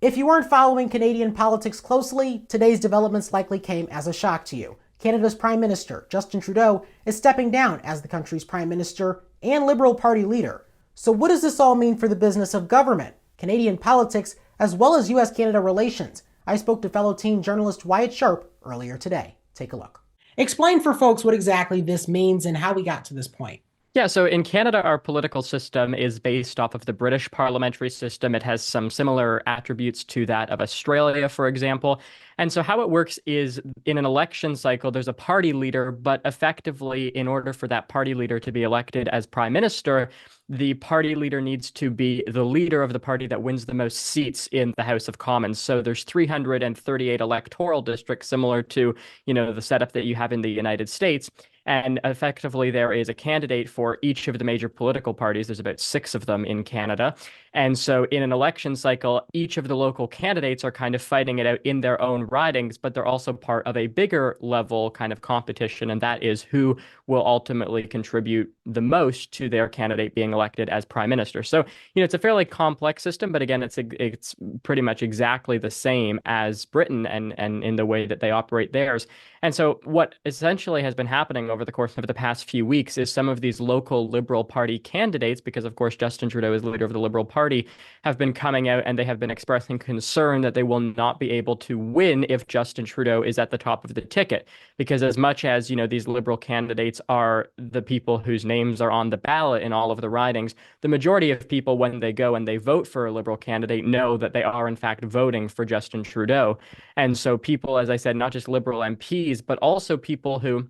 If you weren't following Canadian politics closely, today's developments likely came as a shock to you. Canada's Prime Minister, Justin Trudeau, is stepping down as the country's Prime Minister and Liberal Party leader. So, what does this all mean for the business of government, Canadian politics, as well as US Canada relations? I spoke to fellow teen journalist Wyatt Sharpe earlier today. Take a look. Explain for folks what exactly this means and how we got to this point. Yeah, so in Canada, our political system is based off of the British parliamentary system. It has some similar attributes to that of Australia, for example. And so how it works is in an election cycle, there's a party leader, but effectively, in order for that party leader to be elected as prime minister, the party leader needs to be the leader of the party that wins the most seats in the House of Commons. So there's 338 electoral districts, similar to, the setup that you have in the United States. And effectively, there is a candidate for each of the major political parties. There's about six of them in Canada. And so in an election cycle, each of the local candidates are kind of fighting it out in their own ridings, but they're also part of a bigger level kind of competition. And that is who will ultimately contribute the most to their candidate being elected as prime minister. So, it's a fairly complex system, but again, it's pretty much exactly the same as Britain and in the way that they operate theirs. And so what essentially has been happening over the course of the past few weeks is some of these local Liberal Party candidates, because of course Justin Trudeau is leader of the Liberal Party, have been coming out and they have been expressing concern that they will not be able to win if Justin Trudeau is at the top of the ticket. Because as much as, these Liberal candidates are the people whose names are on the ballot in all of the ridings, the majority of people, when they go and they vote for a Liberal candidate, know that they are in fact voting for Justin Trudeau. And so people, as I said, not just Liberal MPs, but also people who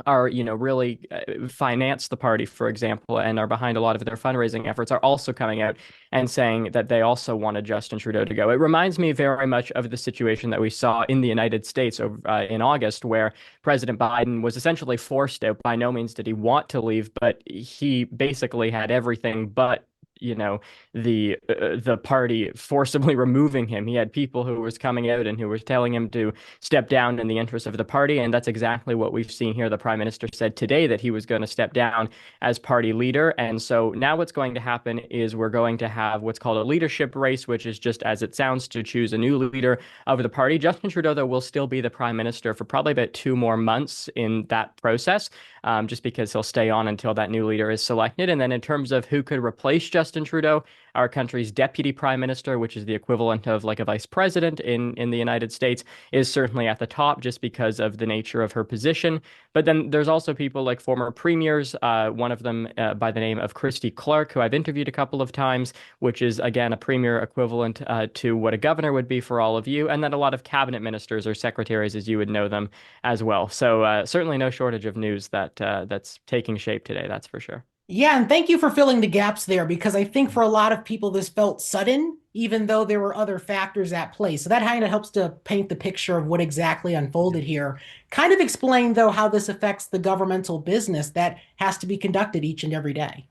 are, really finance the party, for example, and are behind a lot of their fundraising efforts, are also coming out and saying that they also wanted Justin Trudeau to go. It reminds me very much of the situation that we saw in the United States in August, where President Biden was essentially forced out. By no means did he want to leave, but he basically had everything but the party forcibly removing him. He had people who was coming out and who were telling him to step down in the interest of the party, and that's exactly what we've seen here. The prime minister said today that he was going to step down as party leader, and so now what's going to happen is we're going to have what's called a leadership race, which is just as it sounds, to choose a new leader of the party. Justin Trudeau, though, will still be the prime minister for probably about 2 more months in that process, just because he'll stay on until that new leader is selected. And then in terms of who could replace Justin Trudeau, our country's deputy prime minister, which is the equivalent of like a vice president in the United States, is certainly at the top just because of the nature of her position. But then there's also people like former premiers, one of them by the name of Christy Clark, who I've interviewed a couple of times, which is, again, a premier equivalent to what a governor would be for all of you. And then a lot of cabinet ministers or secretaries, as you would know them as well. So certainly no shortage of news that's taking shape today, that's for sure. Yeah, and thank you for filling the gaps there because I think for a lot of people this felt sudden, even though there were other factors at play. So that kind of helps to paint the picture of what exactly unfolded here. Kind of explain, though, how this affects the governmental business that has to be conducted each and every day.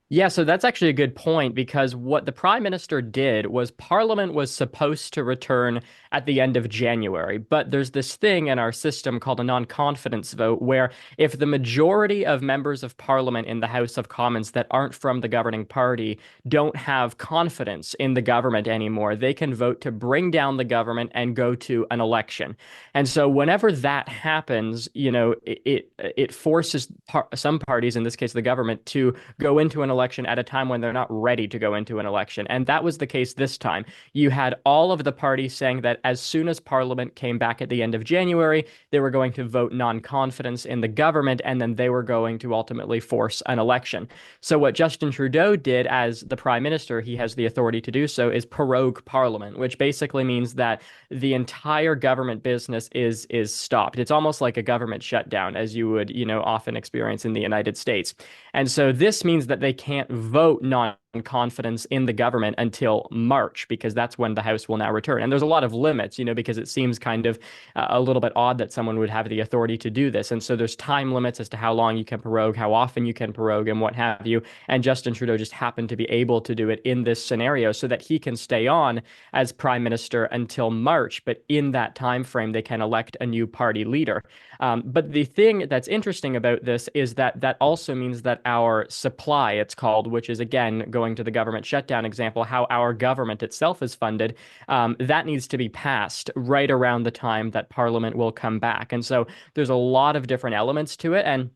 Yeah, so that's actually a good point because what the prime minister did was Parliament was supposed to return at the end of January. But there's this thing in our system called a non-confidence vote where if the majority of members of Parliament in the House of Commons that aren't from the governing party don't have confidence in the government anymore, they can vote to bring down the government and go to an election. And so whenever that happens, it forces some parties, in this case the government, to go into an election at a time when they're not ready to go into an election. And that was the case this time. You had all of the parties saying that as soon as Parliament came back at the end of January, they were going to vote non-confidence in the government, and then they were going to ultimately force an election. So what Justin Trudeau did as the prime minister, he has the authority to do so, is prorogue Parliament, which basically means that the entire government business is stopped. It's almost like a government shutdown, as you would, often experience in the United States. And so this means that they can't vote non-confidence in the government until March, because that's when the House will now return. And there's a lot of limits, because it seems kind of a little bit odd that someone would have the authority to do this. And so there's time limits as to how long you can prorogue, how often you can prorogue, and what have you. And Justin Trudeau just happened to be able to do it in this scenario so that he can stay on as prime minister until March. But in that time frame, they can elect a new party leader. But the thing that's interesting about this is that that also means that our supply, it's called, which is again going going to the government shutdown example, how our government itself is funded, that needs to be passed right around the time that Parliament will come back. And so there's a lot of different elements to it. And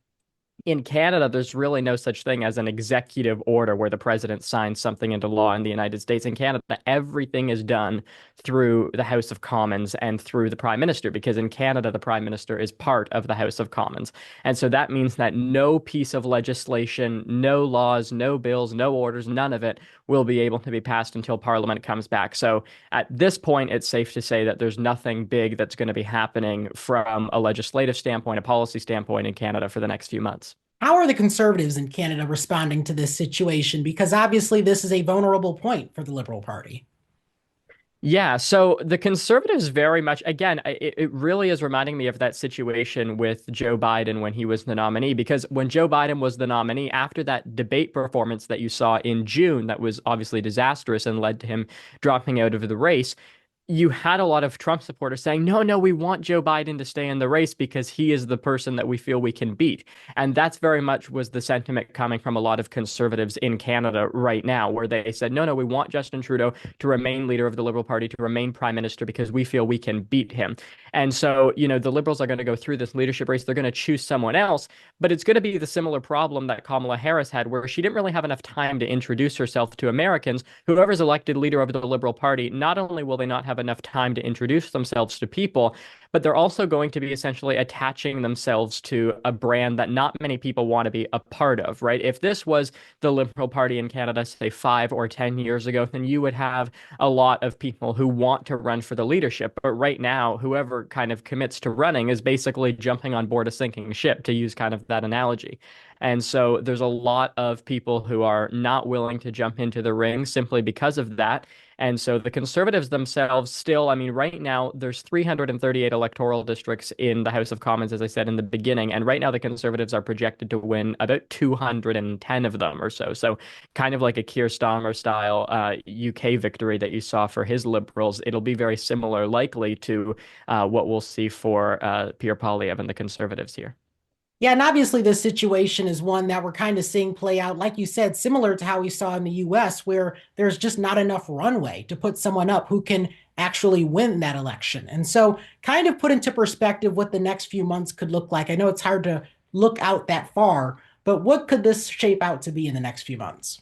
in Canada, there's really no such thing as an executive order where the president signs something into law. In the United States and Canada, everything is done through the House of Commons and through the Prime Minister, because in Canada, the Prime Minister is part of the House of Commons. And so that means that no piece of legislation, no laws, no bills, no orders, none of it will be able to be passed until Parliament comes back. So at this point, it's safe to say that there's nothing big that's going to be happening from a legislative standpoint, a policy standpoint in Canada for the next few months. How are the Conservatives in Canada responding to this situation? Because obviously, this is a vulnerable point for the Liberal Party. Yeah, so the Conservatives very much, again, it really is reminding me of that situation with Joe Biden when he was the nominee, because when Joe Biden was the nominee, after that debate performance that you saw in June, that was obviously disastrous and led to him dropping out of the race, you had a lot of Trump supporters saying, no, no, we want Joe Biden to stay in the race because he is the person that we feel we can beat. And that's very much was the sentiment coming from a lot of conservatives in Canada right now, where they said, no, no, we want Justin Trudeau to remain leader of the Liberal Party, to remain prime minister because we feel we can beat him. And so, the Liberals are going to go through this leadership race. They're going to choose someone else, but it's going to be the similar problem that Kamala Harris had, where she didn't really have enough time to introduce herself to Americans. Whoever's elected leader of the Liberal Party, not only will they not have enough time to introduce themselves to people, but they're also going to be essentially attaching themselves to a brand that not many people want to be a part of, right? If this was the Liberal Party in Canada, say 5 or 10 years ago, then you would have a lot of people who want to run for the leadership. But right now, whoever kind of commits to running is basically jumping on board a sinking ship, to use kind of that analogy. And so there's a lot of people who are not willing to jump into the ring simply because of that. And so the Conservatives themselves still, I mean, right now there's 338 electoral districts in the House of Commons, as I said in the beginning. And right now the Conservatives are projected to win about 210 of them or so. So kind of like a Keir Starmer style UK victory that you saw for his Liberals. It'll be very similar, likely, to what we'll see for Pierre Poilievre and the Conservatives here. Yeah, and obviously this situation is one that we're kind of seeing play out, like you said, similar to how we saw in the US, where there's just not enough runway to put someone up who can actually win that election. And so kind of put into perspective what the next few months could look like. I know it's hard to look out that far, but what could this shape out to be in the next few months?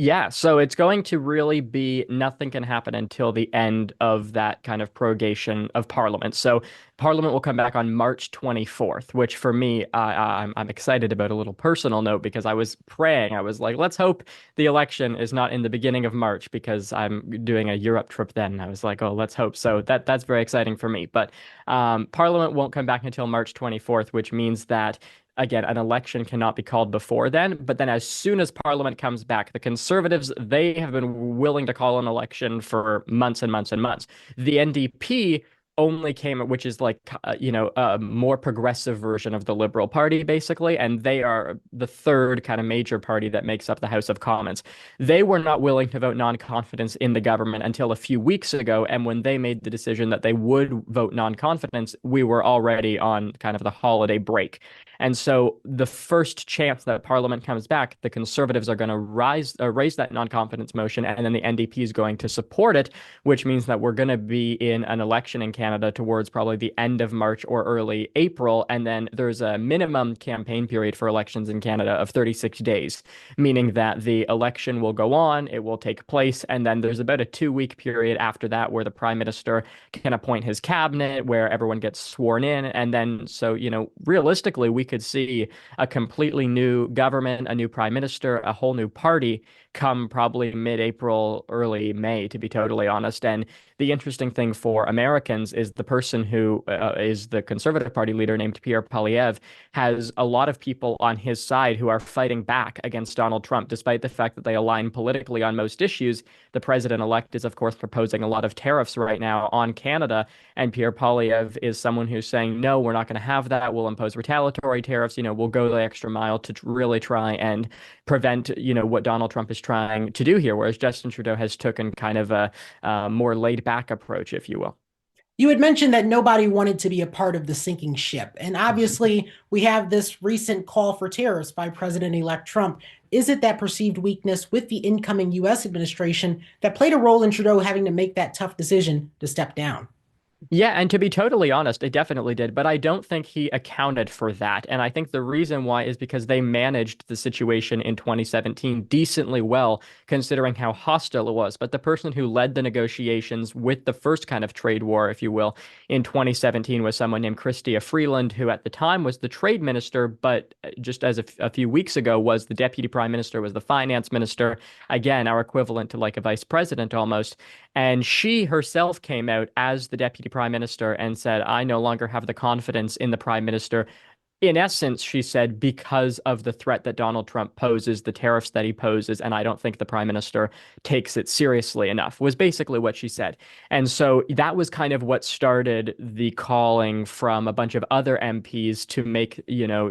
Yeah, so it's going to really be nothing can happen until the end of that kind of prorogation of Parliament. So Parliament will come back on March 24th, which for me, I'm excited about. A little personal note, because I was praying. I was like, let's hope the election is not in the beginning of March, because I'm doing a Europe trip then. I was like, oh, let's hope. So that's very exciting for me. But Parliament won't come back until March 24th, which means that again, an election cannot be called before then. But then as soon as Parliament comes back, the Conservatives, they have been willing to call an election for months and months and months. The NDP only came, which is like, a more progressive version of the Liberal Party, basically. And they are the third kind of major party that makes up the House of Commons. They were not willing to vote non-confidence in the government until a few weeks ago. And when they made the decision that they would vote non-confidence, we were already on kind of the holiday break. And so the first chance that Parliament comes back, the Conservatives are going to raise that non-confidence motion, and then the NDP is going to support it, which means that we're going to be in an election in Canada towards probably the end of March or early April. And then there's a minimum campaign period for elections in Canada of 36 days, meaning that the election will go on, it will take place, and then there's about a 2-week period after that where the Prime Minister can appoint his cabinet, where everyone gets sworn in. And then, so, realistically, we could see a completely new government, a new prime minister, a whole new party come probably mid-April, early May, to be totally honest. And the interesting thing for Americans is the person who is the Conservative Party leader, named Pierre Poilievre, has a lot of people on his side who are fighting back against Donald Trump, despite the fact that they align politically on most issues. The president-elect is, of course, proposing a lot of tariffs right now on Canada, and Pierre Poilievre is someone who's saying, no, we're not going to have that. We'll impose retaliatory tariffs. We'll go the extra mile to really try and prevent, what Donald Trump is trying to do here, whereas Justin Trudeau has taken kind of a more laid back approach, if you will. You had mentioned that nobody wanted to be a part of the sinking ship. And obviously, we have this recent call for tariffs by President-elect Trump. Is it that perceived weakness with the incoming US administration that played a role in Trudeau having to make that tough decision to step down? Yeah, and to be totally honest, it definitely did, but I don't think he accounted for that. And I think the reason why is because they managed the situation in 2017 decently well, considering how hostile it was. But the person who led the negotiations with the first kind of trade war, if you will, in 2017 was someone named Chrystia Freeland, who at the time was the trade minister, but just as a few weeks ago was the deputy prime minister, was the finance minister. Again, our equivalent to like a vice president almost. And she herself came out as the deputy prime minister and said, I no longer have the confidence in the prime minister. In essence, she said, because of the threat that Donald Trump poses, the tariffs that he poses, and I don't think the prime minister takes it seriously enough, was basically what she said. And so that was kind of what started the calling from a bunch of other MPs to make,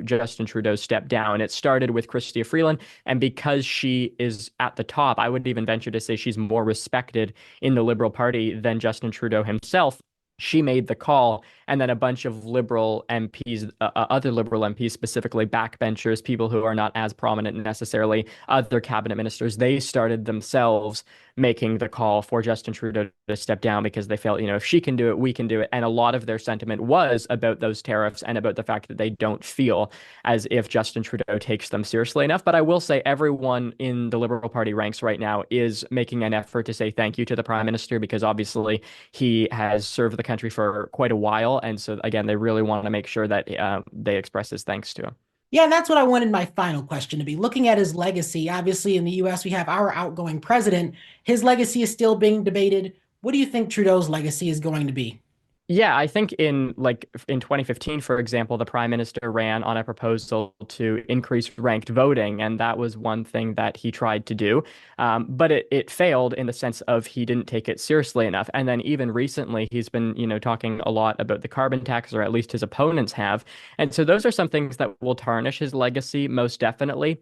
Justin Trudeau step down. It started with Chrystia Freeland, and because she is at the top, I would even venture to say she's more respected in the Liberal Party than Justin Trudeau himself. She made the call, and then a bunch of liberal MPs, other liberal MPs, specifically backbenchers, people who are not as prominent necessarily, other cabinet ministers, they started themselves making the call for Justin Trudeau to step down because they felt, if she can do it, we can do it. And a lot of their sentiment was about those tariffs and about the fact that they don't feel as if Justin Trudeau takes them seriously enough. But I will say everyone in the Liberal Party ranks right now is making an effort to say thank you to the Prime Minister because obviously he has served the country for quite a while. And so, again, they really want to make sure that they express his thanks to him. Yeah, and that's what I wanted my final question to be. Looking at his legacy, obviously in the US, we have our outgoing president. His legacy is still being debated. What do you think Trudeau's legacy is going to be? Yeah, I think in 2015, for example, the prime minister ran on a proposal to increase ranked voting, and that was one thing that he tried to do. But it failed in the sense of he didn't take it seriously enough. And then even recently, he's been, talking a lot about the carbon tax, or at least his opponents have. And so those are some things that will tarnish his legacy most definitely.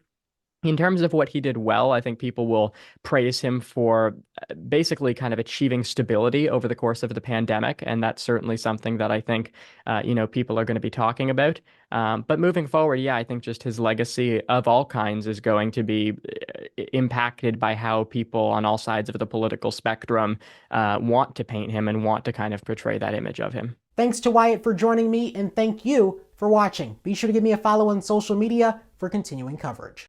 In terms of what he did well, I think people will praise him for basically kind of achieving stability over the course of the pandemic. And that's certainly something that I think, people are going to be talking about. But moving forward, yeah, I think just his legacy of all kinds is going to be impacted by how people on all sides of the political spectrum want to paint him and want to kind of portray that image of him. Thanks to Wyatt for joining me, and thank you for watching. Be sure to give me a follow on social media for continuing coverage.